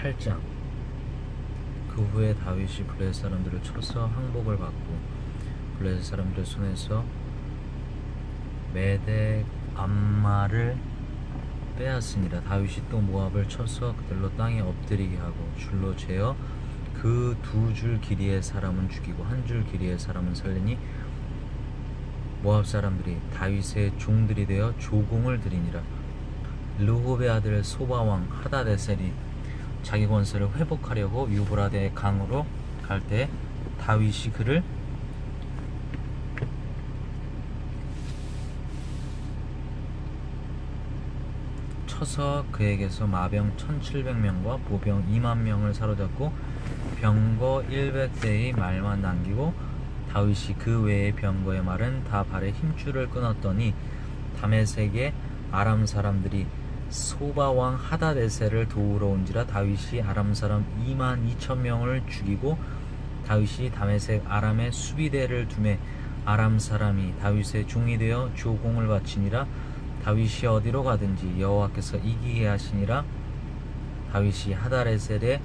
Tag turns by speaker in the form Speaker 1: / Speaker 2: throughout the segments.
Speaker 1: 8장. 그 후에 다윗이 블레셋 사람들을 쳐서 항복을 받고 블레셋 사람들의 손에서 메덱 암마를 빼앗으니라. 다윗이 또 모압을 쳐서 그들로 땅에 엎드리게 하고 줄로 재어 그 2줄 길이의 사람은 죽이고 1줄 길이의 사람은 살리니 모압 사람들이 다윗의 종들이 되어 조공을 드리니라. 르홉의 아들 소바왕 하다데셀이 자기 권세를 회복하려고 유브라데 강으로 갈 때 다윗이 그를 쳐서 그에게서 마병 1700명과 보병 20000명을 사로잡고 병거 100대의 말만 남기고 다윗이 그 외의 병거의 말은 다 발에 힘줄을 끊었더니 다메섹의 아람 사람들이 소바왕 하다데셀을 도우러 온지라. 다윗이 아람 사람 22,000명을 죽이고 다윗이 다메섹 아람의 수비대를 두매 아람 사람이 다윗의 종이 되어 조공을 바치니라. 다윗이 어디로 가든지 여호와께서 이기게 하시니라. 다윗이 하다데셀의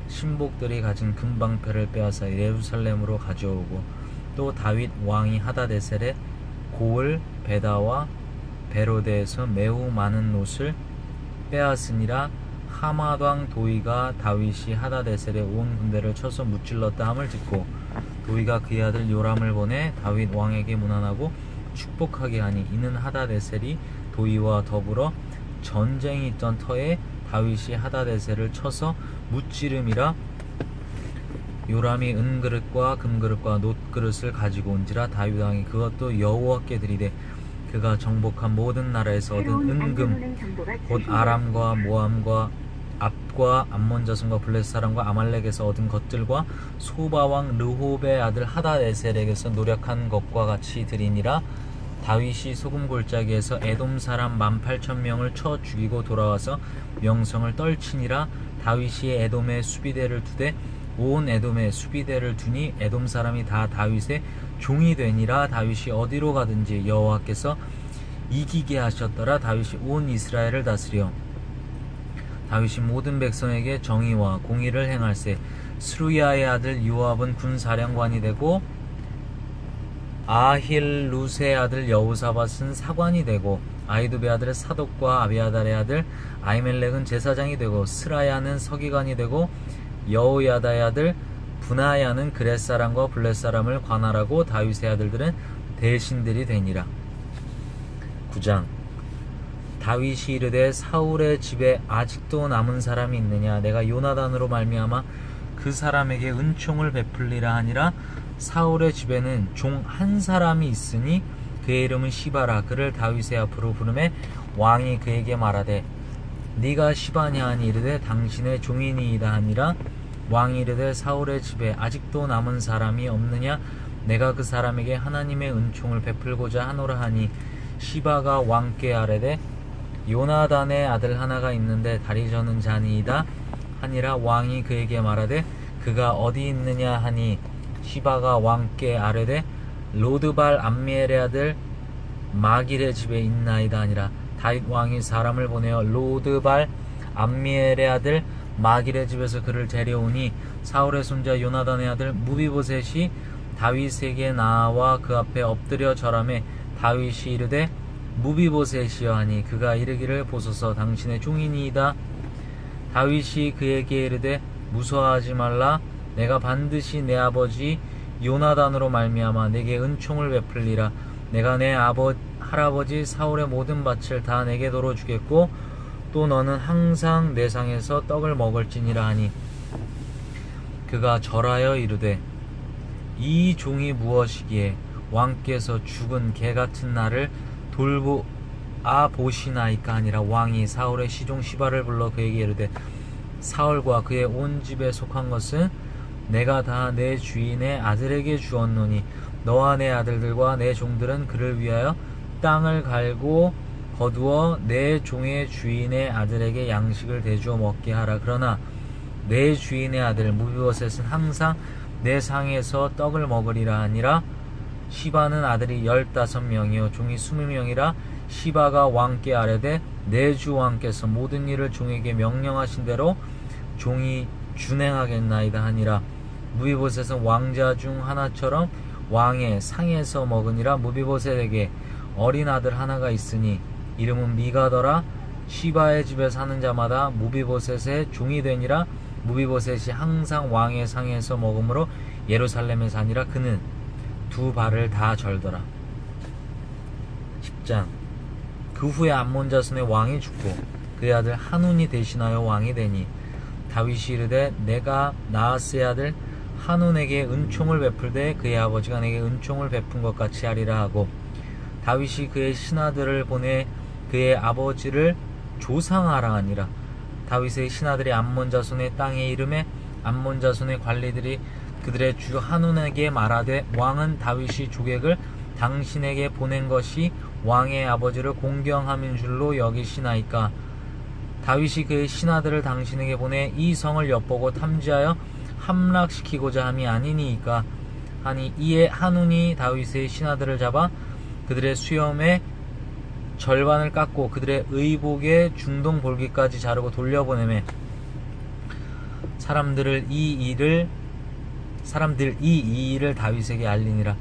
Speaker 1: 신복들이 가진 금방패를 빼앗아 예루살렘으로 가져오고 또 다윗 왕이 하다데셀의 고을 베다와 베로데에서 매우 많은 옷을 빼앗으니라. 하맛 왕 도이가 다윗이 하다데셀의 온 군대를 쳐서 무찔렀다 함을 듣고 도이가 그의 아들 요람을 보내 다윗 왕에게 문안하고 축복하게 하니 이는 하다데셀이 도이와 더불어 전쟁이 있던 터에 다윗이 하다데셀을 쳐서 무찌름이라. 요람이 은그릇과 금그릇과 놋그릇을 가지고 온지라. 다윗 왕이 그것도 여호와께 드리되 그가 정복한 모든 나라에서 얻은 은금 곧 아람과 모함과 압과 암몬 자손과 블레셋 사람과 아말렉에서 얻은 것들과 소바왕 르홉의 아들 하다데셀에게서 노력한 것과 같이 드리니라. 다윗이 소금 골짜기에서 에돔 사람 18,000명을 쳐 죽이고 돌아와서 명성을 떨치니라. 다윗이 에돔의 수비대를 두되 온 에돔의 수비대를 두니 에돔 사람이 다 다윗의 종이 되니라. 다윗이 어디로 가든지 여호와께서 이기게 하셨더라. 다윗이 온 이스라엘을 다스려 다윗이 모든 백성에게 정의와 공의를 행할세. 스루야의 아들 요압은 군사령관이 되고 아힐루스의 아들 여호사밧은 사관이 되고 아히두베 아들 사독과 아비아달의 아들 아히멜렉은 제사장이 되고 스라야는 서기관이 되고 여호야다의 아들 분하야는 그렛 사람과 블렛 사람을 관할하고 다윗의 아들들은 대신들이 되니라. 9장. 다윗이 이르되 사울의 집에 아직도 남은 사람이 있느냐? 내가 요나단으로 말미암아 그 사람에게 은총을 베풀리라 하니라. 사울의 집에는 종 한 사람이 있으니 그의 이름은 시바라. 그를 다윗의 앞으로 부르매 왕이 그에게 말하되 네가 시바냐 하니 이르되 당신의 종이니이다 하니라. 왕이 이르되 사울의 집에 아직도 남은 사람이 없느냐? 내가 그 사람에게 하나님의 은총을 베풀고자 하노라 하니 시바가 왕께 아뢰되 요나단의 아들 하나가 있는데 다리 저는 자니이다 하니라. 왕이 그에게 말하되 그가 어디 있느냐 하니 시바가 왕께 아뢰되 로드발 암미엘의 아들 마길의 집에 있나이다 하니라. 다윗 왕이 사람을 보내어 로드발 암미엘의 아들 마길의 집에서 그를 데려오니 사울의 손자 요나단의 아들 무비보셋이 다윗에게 나와 그 앞에 엎드려 절하매 다윗이 이르되 무비보셋이여 하니 그가 이르기를 보소서 당신의 종이니이다. 다윗이 그에게 이르되 무서워하지 말라. 내가 반드시 내 아버지 요나단으로 말미암아 내게 은총을 베풀리라. 내가 내 할아버지 사울의 모든 밭을 다 내게 도로 주겠고 또 너는 항상 내 상에서 떡을 먹을지니라 하니 그가 절하여 이르되 이 종이 무엇이기에 왕께서 죽은 개같은 나를 보시나이까 하니라. 왕이 사울의 시종 시바를 불러 그에게 이르되 사울과 그의 온 집에 속한 것은 내가 다 내 주인의 아들에게 주었노니 너와 내 아들들과 내 종들은 그를 위하여 땅을 갈고 거두어 내 종의 주인의 아들에게 양식을 대주어 먹게 하라. 그러나 내 주인의 아들 무비보셋은 항상 내 상에서 떡을 먹으리라 하니라. 시바는 아들이 15명이요 종이 20명이라. 시바가 왕께 아뢰되 내 주 왕께서 모든 일을 종에게 명령하신 대로 종이 준행하겠나이다 하니라. 무비보셋은 왕자 중 하나처럼 왕의 상에서 먹으니라. 무비보셋에게 어린 아들 하나가 있으니 이름은 미가더라. 시바의 집에 사는 자마다 무비보셋의 종이 되니라. 무비보셋이 항상 왕의 상에서 먹으므로 예루살렘에 사니라. 그는 두 발을 다 절더라. 10장. 그 후에 암몬 자손의 왕이 죽고 그의 아들 한운이 대신하여 왕이 되니 다윗이 이르되 내가 나하스의 아들 한운에게 은총을 베풀되 그의 아버지가 내게 은총을 베푼 것 같이 하리라 하고, 다윗이 그의 신하들을 보내 그의 아버지를 조상하라 하니라. 다윗의 신하들이 암몬 자손의 땅에 이름에 암몬 자손의 관리들이 그들의 주 한운에게 말하되 왕은 다윗이 조객을 당신에게 보낸 것이 왕의 아버지를 공경함인 줄로 여기시나이까. 다윗이 그의 신하들을 당신에게 보내 이 성을 엿보고 탐지하여 함락시키고자 함이 아니니이까 하니, 이에 한운이 다윗의 신하들을 잡아 그들의 수염의 절반을 깎고 그들의 의복의 중동 볼기까지 자르고 돌려보내매 사람들 이 일을 다윗에게 알리니라.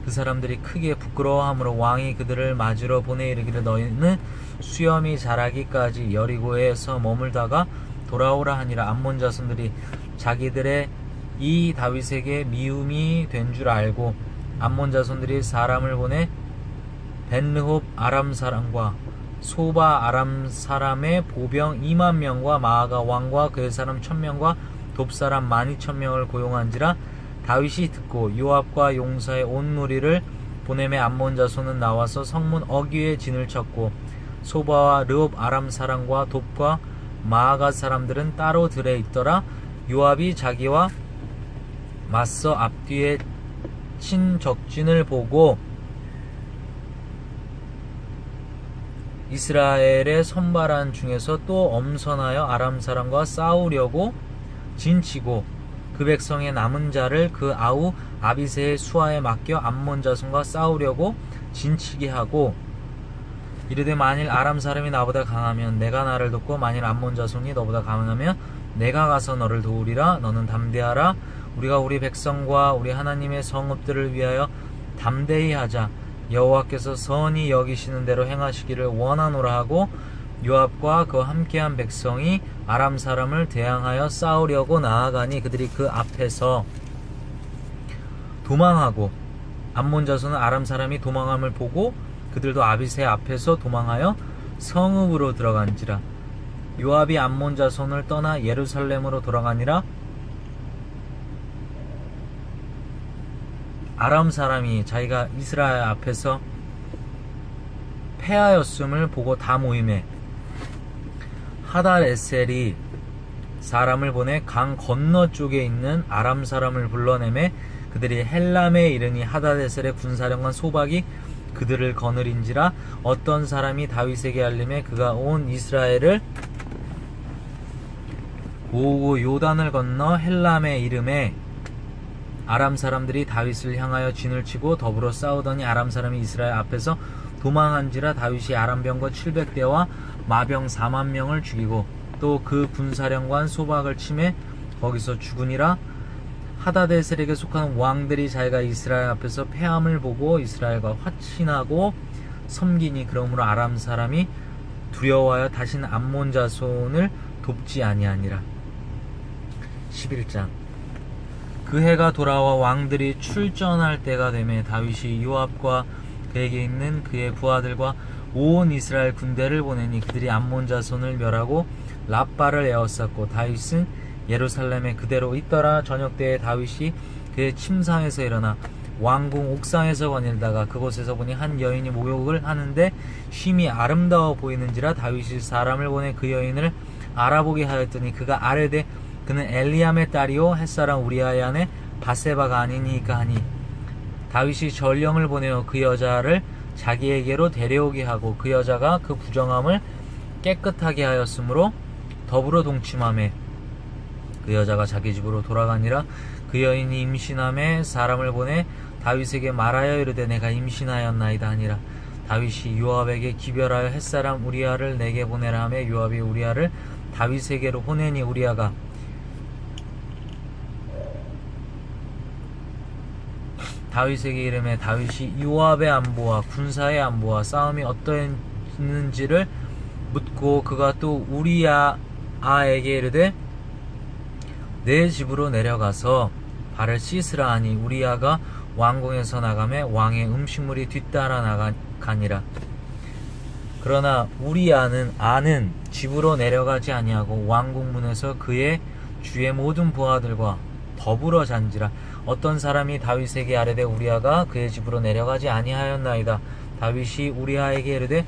Speaker 1: 그 사람들이 크게 부끄러워하므로 왕이 그들을 맞으러 보내 이르기를 너희는 수염이 자라기까지 여리고에서 머물다가 돌아오라 하니라. 암몬 자손들이 자기들의 이 다윗에게 미움이 된 줄 알고 암몬 자손들이 사람을 보내 벤르홉 아람 사람과 소바 아람 사람의 보병 2만 명과 마아가 왕과 그의 사람 1000명과 돕 사람 12,000명을 고용한지라. 다윗이 듣고 요압과 용사의 온 무리를 보내매 암몬 자손은 나와서 성문 어귀에 진을 쳤고 소바와 르홉 아람 사람과 돕과 마아가 사람들은 따로 들에 있더라. 요압이 자기와 맞서 앞뒤에 친 적진을 보고 이스라엘의 선발한 중에서 또 엄선하여 아람 사람과 싸우려고 진치고 그 백성의 남은 자를 그 아우 아비새의 수하에 맡겨 암몬 자손과 싸우려고 진치게 하고 이르되 만일 아람 사람이 나보다 강하면 내가 나를 돕고 만일 암몬 자손이 너보다 강하면 내가 가서 너를 도우리라. 너는 담대하라. 우리가 우리 백성과 우리 하나님의 성읍들을 위하여 담대히 하자. 여호와께서 선히 여기시는 대로 행하시기를 원하노라 하고, 요압과 그와 함께한 백성이 아람 사람을 대항하여 싸우려고 나아가니 그들이 그 앞에서 도망하고 암몬 자손은 아람 사람이 도망함을 보고 그들도 아비새 앞에서 도망하여 성읍으로 들어간지라. 요압이 암몬 자손을 떠나 예루살렘으로 돌아가니라. 아람 사람이 자기가 이스라엘 앞에서 패하였음을 보고 다 모이매 하닷에셀이 사람을 보내 강 건너 쪽에 있는 아람 사람을 불러내매 그들이 헬람에 이르니 하닷에셀의 군사령관 소박이 그들을 거느린지라. 어떤 사람이 다윗에게 알림해 그가 온 이스라엘을 모으고 요단을 건너 헬람에 이름에 아람 사람들이 다윗을 향하여 진을 치고 더불어 싸우더니 아람 사람이 이스라엘 앞에서 도망한지라. 다윗이 아람 병거 700대와 마병 4만 명을 죽이고 또 그 군사령관 소박을 치매 거기서 죽으니라. 하다데셀에게 속하는 왕들이 자기가 이스라엘 앞에서 패함을 보고 이스라엘과 화친하고 섬기니 그러므로 아람 사람이 두려워하여 다시는 암몬 자손을 돕지 아니하니라. 11장. 그 해가 돌아와 왕들이 출전할 때가 되매 다윗이 요압과 그에게 있는 그의 부하들과 온 이스라엘 군대를 보내니 그들이 암몬 자손을 멸하고 랍바를 에워쌌고 다윗은 예루살렘에 그대로 있더라. 저녁 때에 다윗이 그의 침상에서 일어나 왕궁 옥상에서 거닐다가 그곳에서 보니 한 여인이 목욕을 하는데 쉼이 아름다워 보이는지라. 다윗이 사람을 보내 그 여인을 알아보게 하였더니 그가 아뢰되 그는 엘리암의 딸이요 햇사람 우리아의 아내 바세바가 아니니까 하니, 다윗이 전령을 보내어 그 여자를 자기에게로 데려오게 하고 그 여자가 그 부정함을 깨끗하게 하였으므로 더불어 동침하매 그 여자가 자기 집으로 돌아가니라. 그 여인이 임신함에 사람을 보내 다윗에게 말하여 이르되 내가 임신하였나이다 하니라. 다윗이 요압에게 기별하여 햇사람 우리아를 내게 보내라 하며 요압이 우리아를 다윗에게로 보내니 우리아가 다윗에게 이르매 다윗이 요압의 안보와 군사의 안보와 싸움이 어떠했는지를 묻고 그가 또 우리아에게 이르되 내 집으로 내려가서 발을 씻으라 하니 우리아가 왕궁에서 나가매 왕의 음식물이 뒤따라 나가니라. 그러나 우리아는 집으로 내려가지 아니하고 왕궁 문에서 그의 주의 모든 부하들과 더불어 잔지라. 어떤 사람이 다윗에게 아뢰되 우리아가 그의 집으로 내려가지 아니하였나이다. 다윗이 우리아에게 이르되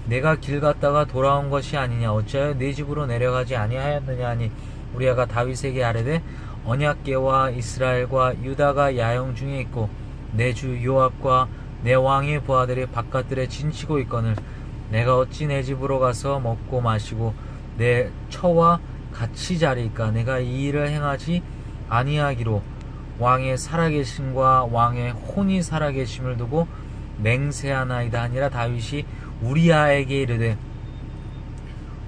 Speaker 1: 내가 길 갔다가 돌아온 것이 아니냐 어찌하여 내 집으로 내려가지 아니하였느냐 하니 우리아가 다윗에게 아뢰되 언약궤와 이스라엘과 유다가 야영 중에 있고 내 주 요압과 내 왕의 부하들이 바깥들에 진치고 있거늘 내가 어찌 내 집으로 가서 먹고 마시고 내 처와 같이 자리까. 내가 이 일을 행하지 아니하기로 왕의 살아계심과 왕의 혼이 살아계심을 두고 맹세하나이다 하니라. 다윗이 우리아에게 이르되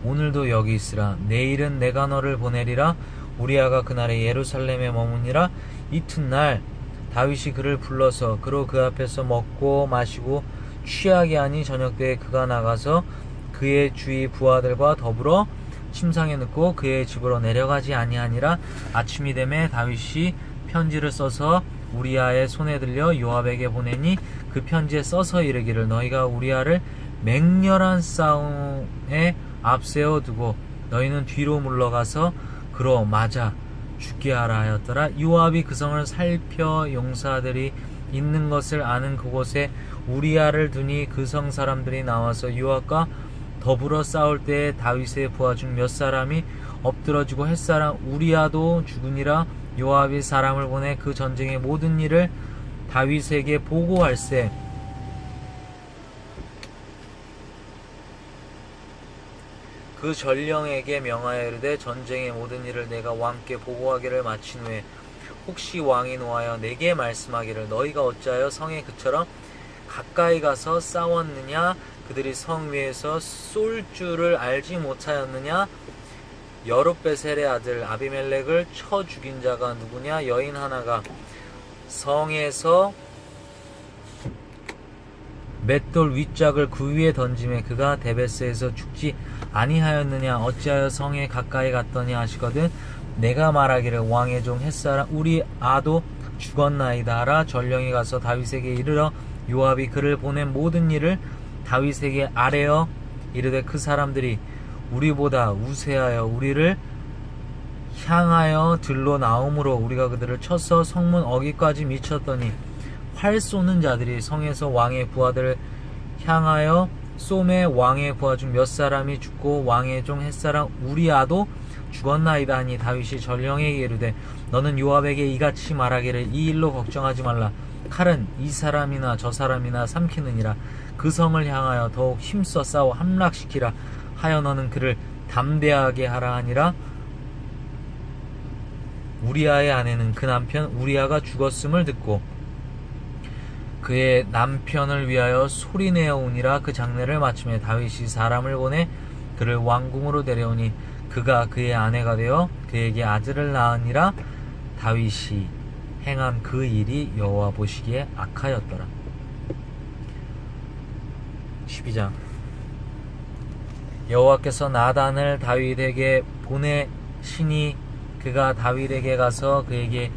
Speaker 1: 오늘도 여기 있으라. 내일은 내가 너를 보내리라. 우리아가 그날에 예루살렘에 머무니라. 이튿날 다윗이 그를 불러서 그로 그 앞에서 먹고 마시고 취하게 하니 저녁때에 그가 나가서 그의 주위 부하들과 더불어 침상에 눕고 그의 집으로 내려가지 아니하니라. 아침이 되매 다윗이 편지를 써서 우리아의 손에 들려 요압에게 보내니 그 편지에 써서 이르기를 너희가 우리아를 맹렬한 싸움에 앞세워 두고 너희는 뒤로 물러가서 그로 맞아 죽게 하라 하였더라. 요압이 그 성을 살펴 용사들이 있는 것을 아는 그곳에 우리아를 두니 그 성 사람들이 나와서 요압과 더불어 싸울 때에 다윗의 부하 중 몇 사람이 엎드러지고 햇사람 우리아도 죽으니라. 요압이 사람을 보내 그 전쟁의 모든 일을 다윗에게 보고할세 그 전령에게 명하여 이르되 전쟁의 모든 일을 내가 왕께 보고하기를 마친 후에 혹시 왕이 노하여 내게 말씀하기를 너희가 어찌하여 성에 그처럼 가까이 가서 싸웠느냐 그들이 성 위에서 쏠 줄을 알지 못하였느냐 여룻베셀의 아들 아비멜렉을 쳐 죽인 자가 누구냐 여인 하나가 성에서 맷돌 윗짝을 그 위에 던짐에 그가 데베스에서 죽지 아니하였느냐 어찌하여 성에 가까이 갔더냐 하시거든 내가 말하기를 왕의 종 햇사람 우리 아도 죽었나이다 하라. 전령이 가서 다윗에게 이르러 요압이 그를 보낸 모든 일을 다윗에게 아뢰어 이르되 그 사람들이 우리보다 우세하여 우리를 향하여 들로 나오므로 우리가 그들을 쳐서 성문 어기까지 미쳤더니 활 쏘는 자들이 성에서 왕의 부하들을 향하여 쏘매 왕의 부하 중 몇 사람이 죽고 왕의 종 햇사람 우리아도 죽었나이다 하니 다윗이 전령에게 이르되 너는 요압에게 이같이 말하기를 이 일로 걱정하지 말라. 칼은 이 사람이나 저 사람이나 삼키느니라. 그 성을 향하여 더욱 힘써 싸워 함락시키라 하여 너는 그를 담대하게 하라 하니라. 우리아의 아내는 그 남편 우리아가 죽었음을 듣고 그의 남편을 위하여 소리내어 우니라. 그 장례를 마침에 다윗이 사람을 보내 그를 왕궁으로 데려오니 그가 그의 아내가 되어 그에게 아들을 낳으니라. 다윗이 행한 그 일이 여호와 보시기에 악하였더라. 12장 여호와께서 나단을 다윗에게 보내시니 그가 다윗에게 가서 그에게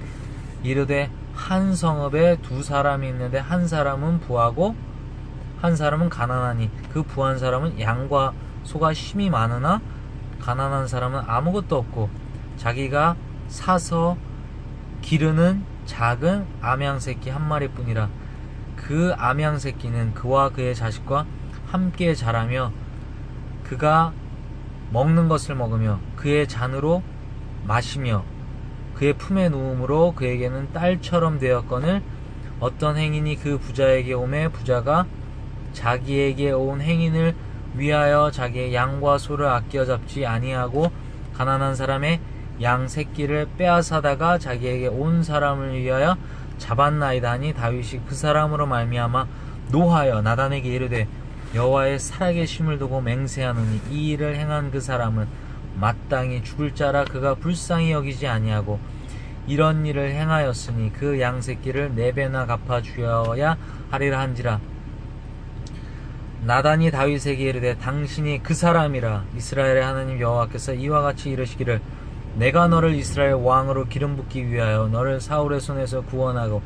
Speaker 1: 이르되 한 성읍에 두 사람이 있는데 한 사람은 부하고 한 사람은 가난하니 그 부한 사람은 양과 소가 심히 많으나 가난한 사람은 아무것도 없고 자기가 사서 기르는 작은 암양새끼 한 마리뿐이라. 그 암양새끼는 그와 그의 자식과 함께 자라며 그가 먹는 것을 먹으며 그의 잔으로 마시며 그의 품에 누움으로 그에게는 딸처럼 되었거늘 어떤 행인이 그 부자에게 오매 부자가 자기에게 온 행인을 위하여 자기의 양과 소를 아껴 잡지 아니하고 가난한 사람의 양 새끼를 빼앗아다가 자기에게 온 사람을 위하여 잡았나이다 하니 다윗이 그 사람으로 말미암아 노하여 나단에게 이르되 여호와의 살아계심을 두고 맹세하노니 이 일을 행한 그 사람은 마땅히 죽을 자라. 그가 불쌍히 여기지 아니하고 이런 일을 행하였으니 그 양새끼를 4배나 갚아주어야 하리라 한지라. 나단이 다윗에게 이르되 당신이 그 사람이라. 이스라엘의 하나님 여호와께서 이와 같이 이르시기를 내가 너를 이스라엘 왕으로 기름 붓기 위하여 너를 사울의 손에서 구원하고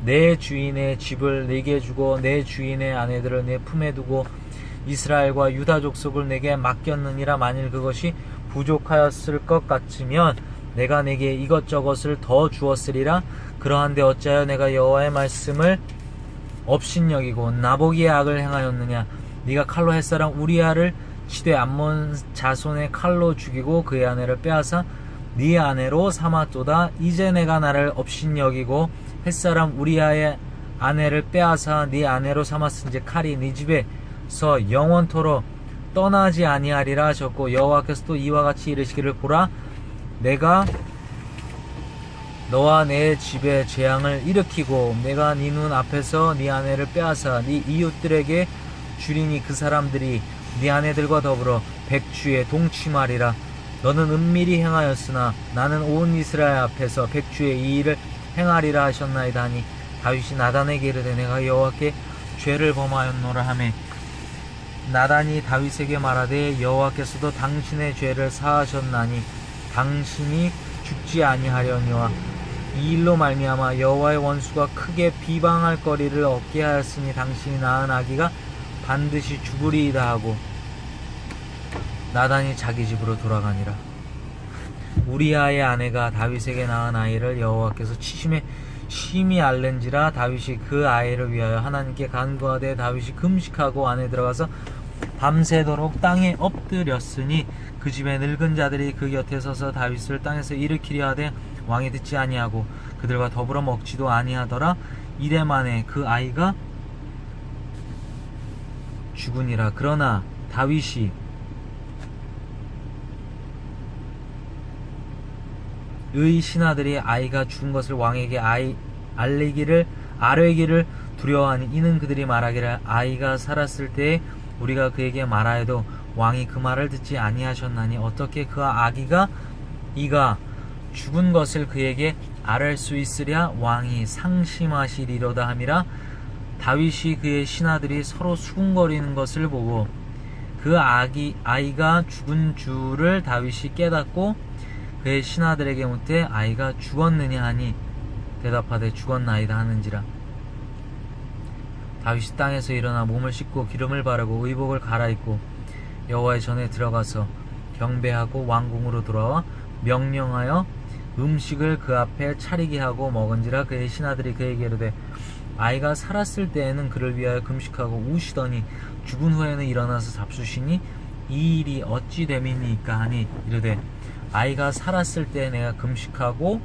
Speaker 1: 내 주인의 집을 네게 주고 내 주인의 아내들을 내 품에 두고 이스라엘과 유다 족속을 내게 맡겼느니라. 만일 그것이 부족하였을 것 같으면 내가 내게 이것저것을 더 주었으리라. 그러한데 어찌하여 내가 여호와의 말씀을 업신여기고 나보기의 악을 행하였느냐. 네가 칼로 햇사람 우리아를 치되 암몬 자손의 칼로 죽이고 그의 아내를 빼앗아 네 아내로 삼았도다. 이제 내가 나를 업신여기고 햇사람 우리아의 아내를 빼앗아 네 아내로 삼았은지 칼이 네 집에서 영원토록 떠나지 아니하리라 하셨고 여호와께서 또 이와 같이 이르시기를 보라 내가 너와 내 집에 재앙을 일으키고 내가 네 눈 앞에서 네 아내를 빼앗아 네 이웃들에게 주리니 그 사람들이 네 아내들과 더불어 백주에 동침하리라. 너는 은밀히 행하였으나 나는 온 이스라엘 앞에서 백주에 이 일을 행하리라 하셨나이다 하니 다윗이 나단에게 이르되 내가 여호와께 죄를 범하였노라 하매 나단이 다윗에게 말하되 여호와께서도 당신의 죄를 사하셨나니 당신이 죽지 아니하려니와 이 일로 말미암아 여호와의 원수가 크게 비방할 거리를 얻게 하였으니 당신이 낳은 아기가 반드시 죽으리이다 하고 나단이 자기 집으로 돌아가니라. 우리아의 아내가 다윗에게 낳은 아이를 여호와께서 치심에 심히 앓는지라. 다윗이 그 아이를 위하여 하나님께 간구하되 다윗이 금식하고 안에 들어가서 밤새도록 땅에 엎드렸으니 그 집에 늙은 자들이 그 곁에 서서 다윗을 땅에서 일으키려 하되 왕이 듣지 아니하고 그들과 더불어 먹지도 아니하더라. 이래 만에 그 아이가 죽으니라. 그러나 다윗이 의 신하들이 아이가 죽은 것을 왕에게 아뢰기를 두려워하니 이는 그들이 말하기를 아이가 살았을 때에 우리가 그에게 말하여도 왕이 그 말을 듣지 아니하셨나니 어떻게 그 아기가 이가 죽은 것을 그에게 아뢰 수 있으랴. 왕이 상심하시리로다 함이라. 다윗이 그의 신하들이 서로 수군거리는 것을 보고 그 아이가 죽은 줄을 다윗이 깨닫고 그의 신하들에게 묻되 아이가 죽었느냐 하니 대답하되 죽었나이다 하는지라. 다윗이 땅에서 일어나 몸을 씻고 기름을 바르고 의복을 갈아입고 여호와의 전에 들어가서 경배하고 왕궁으로 돌아와 명령하여 음식을 그 앞에 차리게 하고 먹은지라. 그의 신하들이 그에게 이르되 아이가 살았을 때에는 그를 위하여 금식하고 우시더니 죽은 후에는 일어나서 잡수시니 이 일이 어찌 됨이니까 하니 이르되 아이가 살았을 때 내가 금식하고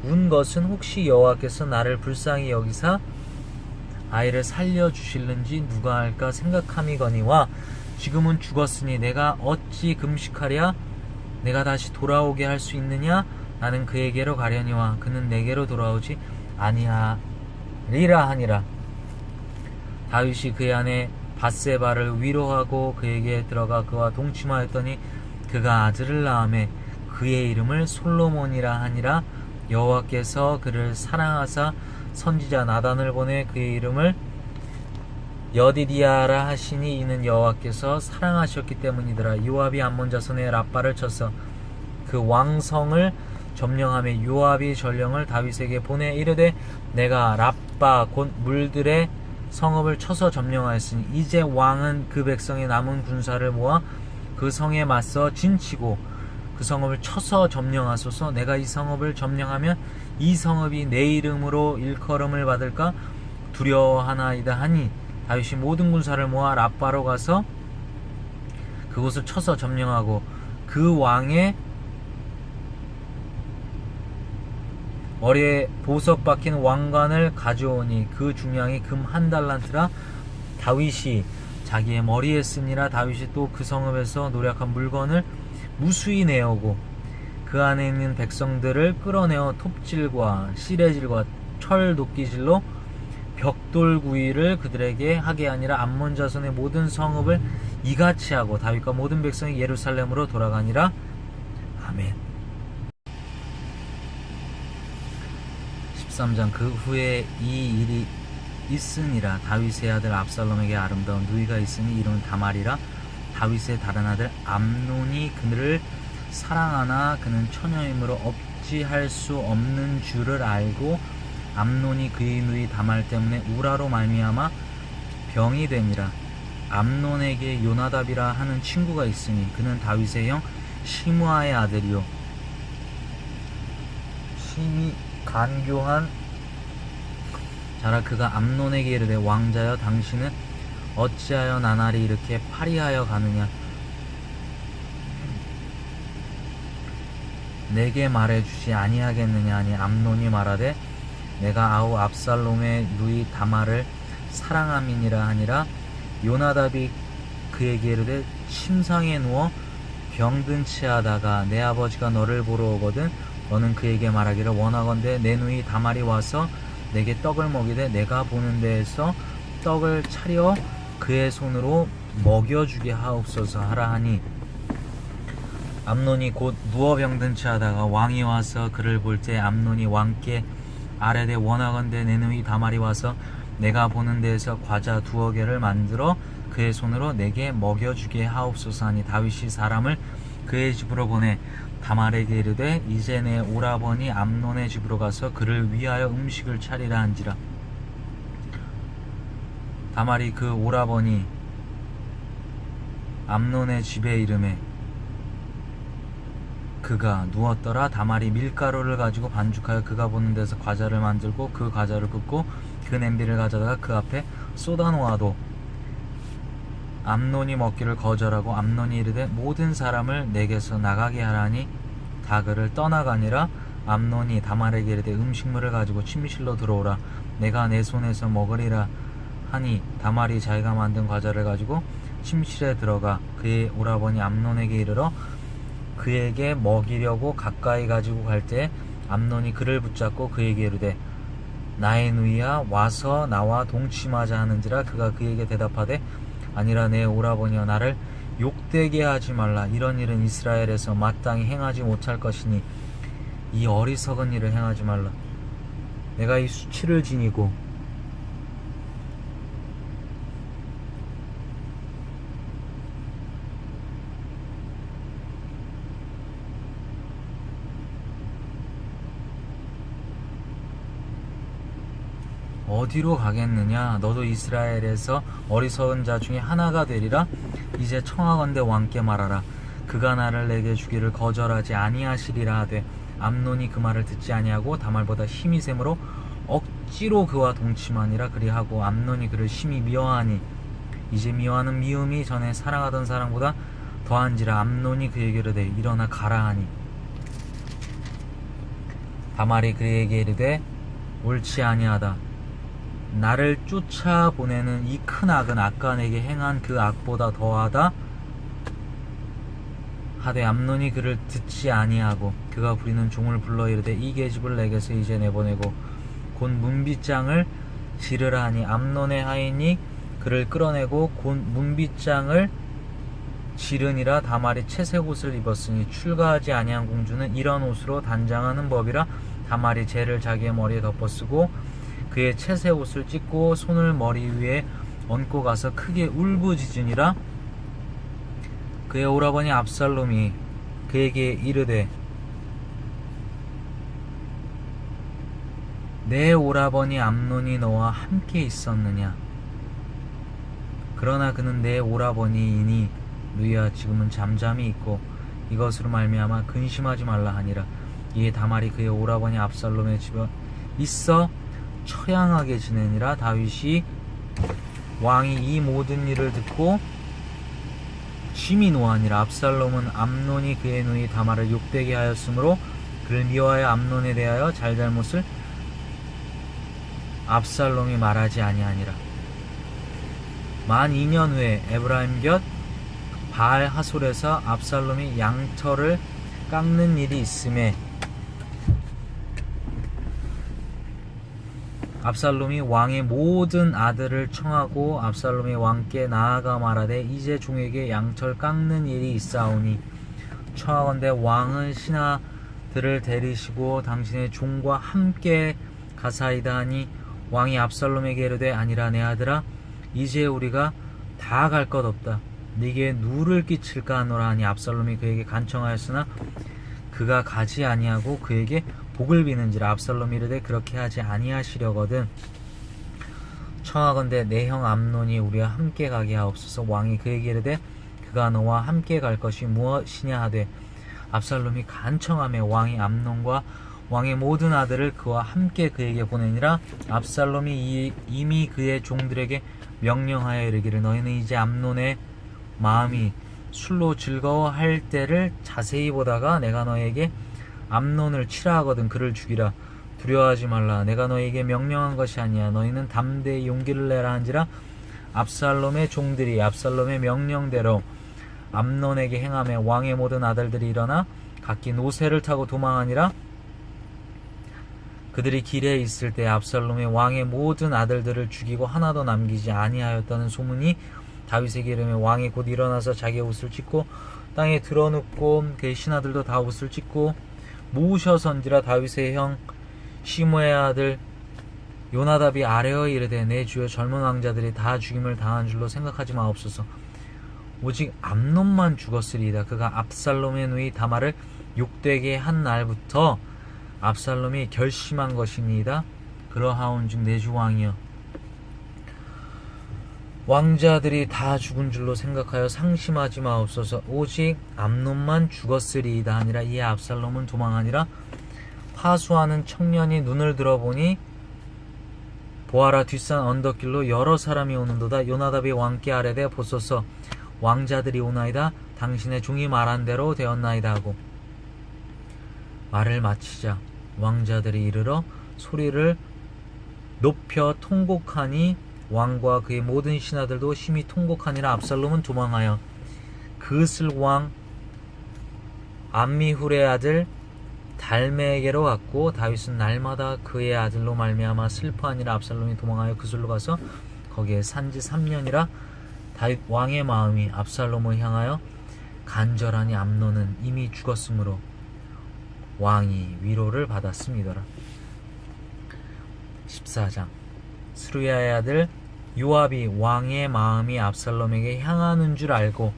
Speaker 1: 운 것은 혹시 여호와께서 나를 불쌍히 여기사 아이를 살려주실는지 누가 알까 생각함이거니와 지금은 죽었으니 내가 어찌 금식하랴. 내가 다시 돌아오게 할 수 있느냐. 나는 그에게로 가려니와 그는 내게로 돌아오지 아니하리라 하니라. 다윗이 그의 아내 밧세바를 위로하고 그에게 들어가 그와 동침하였더니 그가 아들을 낳으매 그의 이름을 솔로몬이라 하니라. 여호와께서 그를 사랑하사 선지자 나단을 보내 그의 이름을 여디디아라 하시니 이는 여호와께서 사랑하셨기 때문이더라. 요압이 암몬 자손의 랍바를 쳐서 그 왕성을 점령하며 요압이 전령을 다윗에게 보내 이르되 내가 랍바 곧 물들의 성읍을 쳐서 점령하였으니 이제 왕은 그 백성의 남은 군사를 모아 그 성에 맞서 진치고 그 성읍을 쳐서 점령하소서. 내가 이 성읍을 점령하면 이 성읍이 내 이름으로 일컬음을 받을까 두려워하나이다 하니 다윗이 모든 군사를 모아 랍바로 가서 그곳을 쳐서 점령하고 그 왕의 머리에 보석 박힌 왕관을 가져오니 그 중량이 금 1달란트라. 다윗이 자기의 머리에 쓰니라. 다윗이 또 그 성읍에서 노략한 물건을 무수히 내어오고 그 안에 있는 백성들을 끌어내어 톱질과 시래질과 철 도끼질로 벽돌구이를 그들에게 하게 하니라. 암몬 자손의 모든 성읍을 이같이 하고 다윗과 모든 백성이 예루살렘으로 돌아가니라. 아멘. 13장. 그 후에 이 일이 있으니라. 다윗의 아들 압살롬에게 아름다운 누이가 있으니 이름은 다말이라. 다윗의 다른 아들 암논이 그를 사랑하나 그는 처녀이므로 어찌할 수 없는 줄을 알고 암논이 그의 누이 다말 때문에 우라로 말미암아 병이 되니라. 암논에게 요나답이라 하는 친구가 있으니 그는 다윗의 형 시므아의 아들이요 심히 간교한 자라. 그가 암논에게 이르되 왕자여 당신은 어찌하여 나날이 이렇게 파리하여 가느냐. 내게 말해주지 아니하겠느냐 하니 암논이 말하되 내가 아우 압살롬의 누이 다말을 사랑함이니라 하니라. 요나답이 그에게 이르되 침상에 누워 병든 채하다가 내 아버지가 너를 보러 오거든 너는 그에게 말하기를 원하건대 내 누이 다말이 와서 내게 떡을 먹이되 내가 보는 데에서 떡을 차려 그의 손으로 먹여주게 하옵소서 하라 하니 암논이 곧 누워 병든 채하다가 왕이 와서 그를 볼 때 암논이 왕께 아뢰되 원하건대 내 누이 다말이 와서 내가 보는 데에서 과자 2개를 만들어 그의 손으로 내게 먹여주게 하옵소서 하니 다윗이 사람을 그의 집으로 보내 다말에게 이르되 이제 내 오라버니 암논의 집으로 가서 그를 위하여 음식을 차리라 한지라. 다말이 그 오라버니 암논의 집에 이르매 그가 누웠더라. 다말이 밀가루를 가지고 반죽하여 그가 보는 데서 과자를 만들고 그 과자를 굽고 그 냄비를 가져다가 그 앞에 쏟아놓아도 암논이 먹기를 거절하고 암논이 이르되 모든 사람을 내게서 나가게 하라니 다 그를 떠나가니라. 암논이 다말에게 이르되 음식물을 가지고 침실로 들어오라. 내가 내 손에서 먹으리라 하니 다말이 자기가 만든 과자를 가지고 침실에 들어가 그의 오라버니 암논에게 이르러 그에게 먹이려고 가까이 가지고 갈 때 암논이 그를 붙잡고 그에게 이르되 나의 누이야 와서 나와 동침하자 하는지라. 그가 그에게 대답하되 아니라 내 오라버니여 나를 욕되게 하지 말라. 이런 일은 이스라엘에서 마땅히 행하지 못할 것이니 이 어리석은 일을 행하지 말라. 내가 이 수치를 지니고 어디로 가겠느냐. 너도 이스라엘에서 어리석은 자 중에 하나가 되리라. 이제 청하건대 왕께 말하라. 그가 나를 내게 주기를 거절하지 아니하시리라 하되 암논이 그 말을 듣지 아니하고 다말보다 힘이 셈으로 억지로 그와 동침하니라. 그리하고 암논이 그를 심히 미워하니 이제 미워하는 미움이 전에 사랑하던 사랑보다 더한지라. 암논이 그에게 이르되 일어나 가라 하니 다말이 그에게 이르되 옳지 아니하다. 나를 쫓아보내는 이 큰 악은 아까 내게 행한 그 악보다 더하다 하되 암논이 그를 듣지 아니하고 그가 부리는 종을 불러 이르되 이 계집을 내게서 이제 내보내고 곧 문빗장을 지르라 하니 암논의 하인이 그를 끌어내고 곧 문빗장을 지르니라. 다말이 채색 옷을 입었으니 출가하지 아니한 공주는 이런 옷으로 단장하는 법이라. 다말이 재를 자기의 머리에 덮어쓰고 그의 채색 옷을 찢고 손을 머리 위에 얹고 가서 크게 울부짖으니라. 그의 오라버니 압살롬이 그에게 이르되 내 오라버니 암논이 너와 함께 있었느냐. 그러나 그는 내 오라버니이니 누이야 지금은 잠잠히 있고 이것으로 말미암아 근심하지 말라 하니라. 이에 다말이 그의 오라버니 압살롬의 집에 있어 처양하게 지내니라. 다윗이 왕이 이 모든 일을 듣고 심히 노하니라. 압살롬은 암논이 그의 누이 다말을 욕되게 하였으므로 그를 미워하여 암논에 대하여 잘잘못을 압살롬이 말하지 아니하니라. 만 2년 후에 에브라임 곁 바알 하솔에서 압살롬이 양털을 깎는 일이 있음에 압살롬이 왕의 모든 아들을 청하고 압살롬이 왕께 나아가 말하되 이제 종에게 양털 깎는 일이 있사오니 청하건대 왕은 신하들을 데리시고 당신의 종과 함께 가사이다 하니 왕이 압살롬에게 이르되 아니라 내 아들아 이제 우리가 다 갈 것 없다. 네게 누를 끼칠까 하노라 하니 압살롬이 그에게 간청하였으나 그가 가지 아니하고 그에게 복을 비는지라. 압살롬이 이르되 그렇게 하지 아니하시려거든 청하건대 내 형 암논이 우리와 함께 가게 하옵소서. 왕이 그에게 이르되 그가 너와 함께 갈 것이 무엇이냐 하되 압살롬이 간청하며 왕이 암논과 왕의 모든 아들을 그와 함께 그에게 보내니라. 압살롬이 이미 그의 종들에게 명령하여 이르기를 너희는 이제 암논의 마음이 술로 즐거워할 때를 자세히 보다가 내가 너에게 암논을 치라 하거든 그를 죽이라. 두려워하지 말라. 내가 너에게 명령한 것이 아니야. 너희는 담대히 용기를 내라 한지라. 압살롬의 종들이 압살롬의 명령대로 암논에게 행하며 왕의 모든 아들들이 일어나 각기 노새를 타고 도망하니라. 그들이 길에 있을 때 압살롬의 왕의 모든 아들들을 죽이고 하나도 남기지 아니하였다는 소문이 다윗에게 이르며 왕이 곧 일어나서 자기의 옷을 찢고 땅에 드러눕고 그의 신하들도 다 옷을 찢고 모으셔선지라. 다윗의 형 시므의 아들 요나답이 아뢰어 이르되 내 주여 젊은 왕자들이 다 죽임을 당한 줄로 생각하지 마옵소서. 오직 암논만 죽었으리이다. 그가 압살롬의 누이 다말을 욕되게 한 날부터 압살롬이 결심한 것이니이다. 그러하온즉 내 주 왕이여 왕자들이 다 죽은 줄로 생각하여 상심하지 마옵소서. 오직 암논만 죽었으리이다 하니라. 이에 압살롬은 도망하니라. 파수하는 청년이 눈을 들어보니 보아라 뒷산 언덕길로 여러 사람이 오는도다. 요나답이 왕께 아뢰되 보소서 왕자들이 오나이다. 당신의 종이 말한 대로 되었나이다 하고 말을 마치자 왕자들이 이르러 소리를 높여 통곡하니 왕과 그의 모든 신하들도 심히 통곡하니라. 압살롬은 도망하여 그슬 왕 암미훌의 아들 달메에게로 갔고 다윗은 날마다 그의 아들로 말미암아 슬퍼하니라. 압살롬이 도망하여 그슬로 가서 거기에 산지 3년이라. 다윗 왕의 마음이 압살롬을 향하여 간절하니 암논은 이미 죽었으므로 왕이 위로를 받았음이더라. 14장 스루야의 아들 요압이 왕의 마음이 압살롬에게 향하는 줄 알고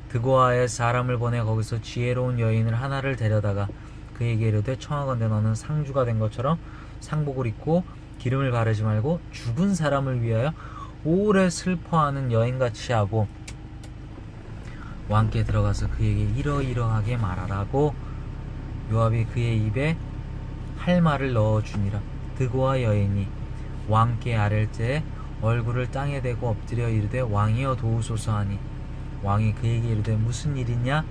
Speaker 1: 드고아에 사람을 보내 거기서 지혜로운 여인을 하나를 데려다가 그에게 이르되 청하건대 너는 상주가 된 것처럼 상복을 입고 기름을 바르지 말고 죽은 사람을 위하여 오래 슬퍼하는 여인같이 하고 왕께 들어가서 그에게 이러이러하게 말하라고 요압이 그의 입에 할 말을 넣어주니라. 드고아 여인이 왕께 아랠 때에 얼굴을 땅에 대고 엎드려 이르되 왕이여 도우소서 하니 왕이 그에게 이르되 무슨 일이냐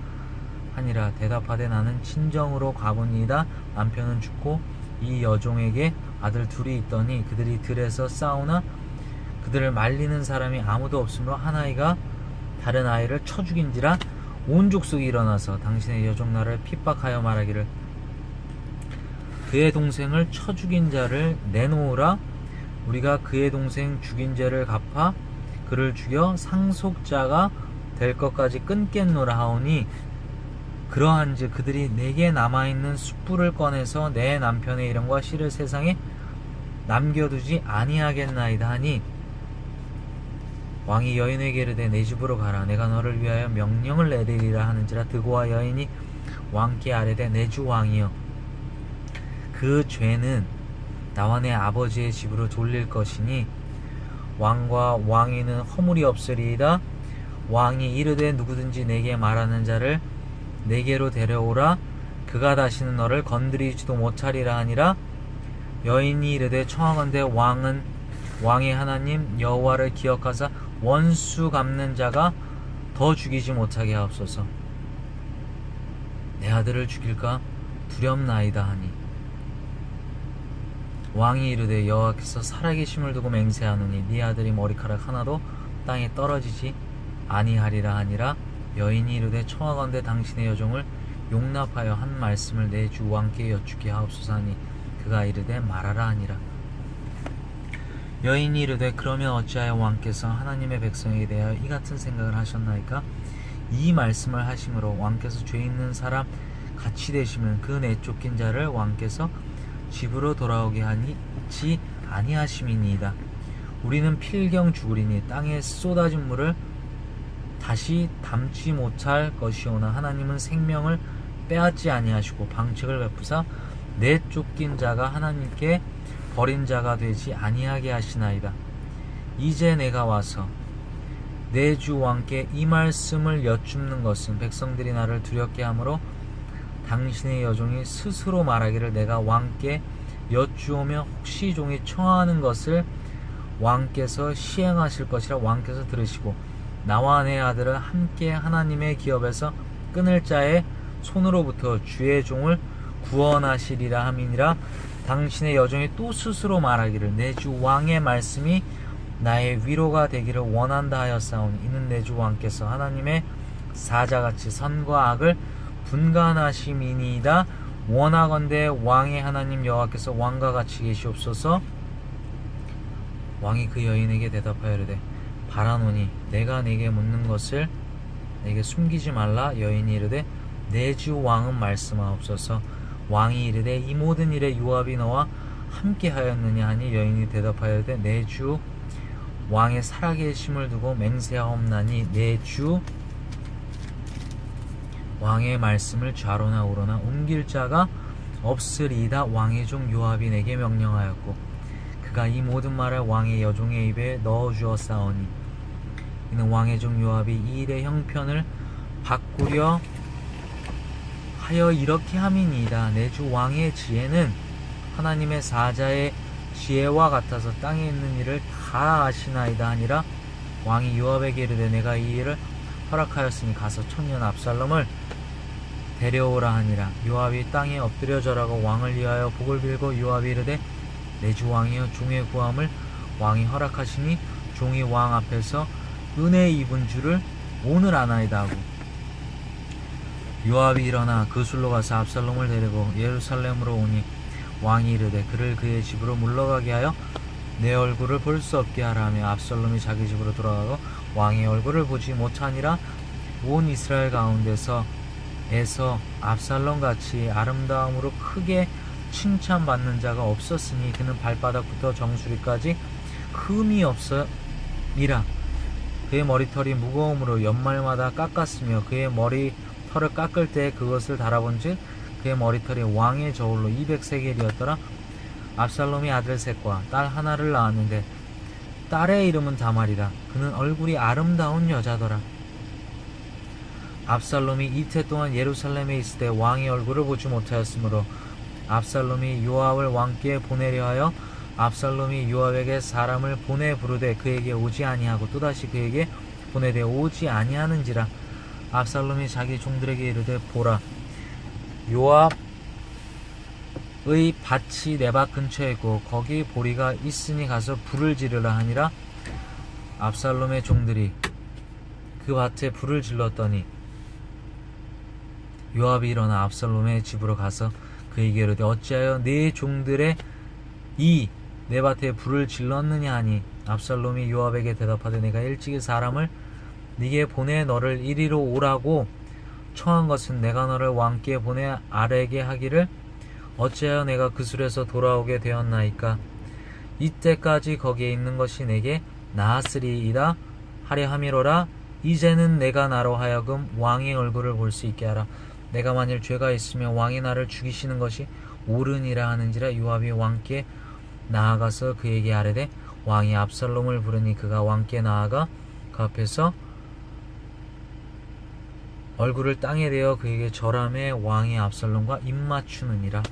Speaker 1: 하니라. 대답하되 나는 친정으로 가보니이다. 남편은 죽고 이 여종에게 아들 둘이 있더니 그들이 들에서 싸우나 그들을 말리는 사람이 아무도 없으므로 한 아이가 다른 아이를 쳐 죽인지라. 온 족속이 일어나서 당신의 여종 나를 핍박하여 말하기를 그의 동생을 쳐 죽인 자를 내놓으라. 우리가 그의 동생 죽인 죄를 갚아 그를 죽여 상속자가 될 것까지 끊겠노라 하오니 그러한즉 그들이 내게 남아있는 숯불을 꺼내서 내 남편의 이름과 씨를 세상에 남겨두지 아니하겠나이다 하니 왕이 여인에게 이르되 내 집으로 가라. 내가 너를 위하여 명령을 내리리라 하는지라. 드고아 여인이 왕께 아뢰되 내 주 왕이여 그 죄는 나와 내 아버지의 집으로 돌릴 것이니 왕과 왕위는 허물이 없으리이다. 왕이 이르되 누구든지 내게 말하는 자를 내게로 데려오라. 그가 다시는 너를 건드리지도 못하리라 하니라. 여인이 이르되 청하건대 왕은 왕의 하나님 여호와를 기억하사 원수 갚는 자가 더 죽이지 못하게 하옵소서. 내 아들을 죽일까 두렵나이다 하니 왕이 이르되 여호와께서 살아계심을 두고 맹세하노니 네 아들이 머리카락 하나도 땅에 떨어지지 아니하리라 하니라. 여인이 이르되 청하건대 당신의 여종을 용납하여 한 말씀을 내 주 왕께 여쭙게 하옵소서 하니 그가 이르되 말하라 하니라. 여인이 이르되 그러면 어찌하여 왕께서 하나님의 백성에게 대하여 이 같은 생각을 하셨나이까? 이 말씀을 하심으로 왕께서 죄 있는 사람 같이 되시면 그 내쫓긴 자를 왕께서 집으로 돌아오게 하지 아니하심이니이다. 우리는 필경 죽으리니 땅에 쏟아진 물을 다시 담지 못할 것이오나 하나님은 생명을 빼앗지 아니하시고 방책을 베푸사 내쫓긴 자가 하나님께 버린 자가 되지 아니하게 하시나이다. 이제 내가 와서 내 주 왕께 이 말씀을 여쭙는 것은 백성들이 나를 두렵게 하므로 당신의 여종이 스스로 말하기를 내가 왕께 여쭈오며 혹시 종이 청하는 것을 왕께서 시행하실 것이라 왕께서 들으시고 나와 내 아들은 함께 하나님의 기업에서 끊을 자의 손으로부터 주의 종을 구원하시리라 함이니라. 당신의 여종이 또 스스로 말하기를 내 주 왕의 말씀이 나의 위로가 되기를 원한다 하였사오니 이는 내 주 왕께서 하나님의 사자같이 선과 악을 분간하심이니이다. 원하건대 왕의 하나님 여호와께서 왕과 같이 계시옵소서. 왕이 그 여인에게 대답하여 이르되 바라노니 내가 네게 묻는 것을 내게 숨기지 말라. 여인이 이르되 내 주 왕은 말씀하옵소서. 왕이 이르되 이 모든 일에 요압이 너와 함께 하였느냐 하니 여인이 대답하여 이르되 내 주 왕의 살아계심을 두고 맹세하옵나니 내 주 왕의 말씀을 좌로나 우로나 옮길 자가 없으리이다. 왕의 종 요압이 내게 명령하였고 그가 이 모든 말을 왕의 여종의 입에 넣어주었사오니 이는 왕의 종 요압이 이 일의 형편을 바꾸려 하여 이렇게 함이니이다. 내 주 왕의 지혜는 하나님의 사자의 지혜와 같아서 땅에 있는 일을 다 아시나이다 하니라. 왕이 요압에게 이르되 내가 이 일을 허락하였으니 가서 청년 압살롬을 데려오라 하니라. 요압이 땅에 엎드려 절하고 왕을 위하여 복을 빌고 요압이 이르되 내 주 왕이여 종의 구함을 왕이 허락하시니 종이 왕 앞에서 은혜 입은 줄을 오늘 아나이다 하고 요압이 일어나 그술로 가서 압살롬을 데리고 예루살렘으로 오니 왕이 이르되 그를 그의 집으로 물러가게 하여 내 얼굴을 볼 수 없게 하라 하며 압살롬이 자기 집으로 돌아가고 왕의 얼굴을 보지 못하니라. 온 이스라엘 가운데서 압살롬같이 아름다움으로 크게 칭찬받는 자가 없었으니 그는 발바닥부터 정수리까지 흠이 없으니라. 그의 머리털이 무거움으로 연말마다 깎았으며 그의 머리털을 깎을 때 그것을 달아본즉 그의 머리털이 왕의 저울로 200세겔이었더라. 압살롬이 아들 셋과 딸 하나를 낳았는데 딸의 이름은 다말이라. 그는 얼굴이 아름다운 여자더라. 압살롬이 이태 동안 예루살렘에 있을 때 왕의 얼굴을 보지 못하였으므로 압살롬이 요압을 왕께 보내려 하여 압살롬이 요압에게 사람을 보내 부르되 그에게 오지 아니하고 또다시 그에게 보내되 오지 아니하는지라. 압살롬이 자기 종들에게 이르되 보라 요압의 밭이 내 밭 근처에 있고 거기 보리가 있으니 가서 불을 지르라 하니라. 압살롬의 종들이 그 밭에 불을 질렀더니 요압이 일어나 압살롬의 집으로 가서 그에게 이르되 어찌하여 네 종들의 이 내 밭에 불을 질렀느냐 하니 압살롬이 요압에게 대답하되 내가 일찍이 사람을 네게 보내 너를 이리로 오라고 청한 것은 내가 너를 왕께 보내 아뢰게 하기를 어찌하여 내가 그술에서 돌아오게 되었나이까. 이때까지 거기에 있는 것이 내게 나았으리이다 하려 함이로라. 이제는 내가 나로 하여금 왕의 얼굴을 볼 수 있게 하라. 내가 만일 죄가 있으면 왕이 나를 죽이시는 것이 옳으니라 하는지라. 요압이 왕께 나아가서 그에게 아뢰되 왕이 압살롬을 부르니 그가 왕께 나아가 그 앞에서 얼굴을 땅에 대어 그에게 절하매 왕이 압살롬과 입맞추느니라.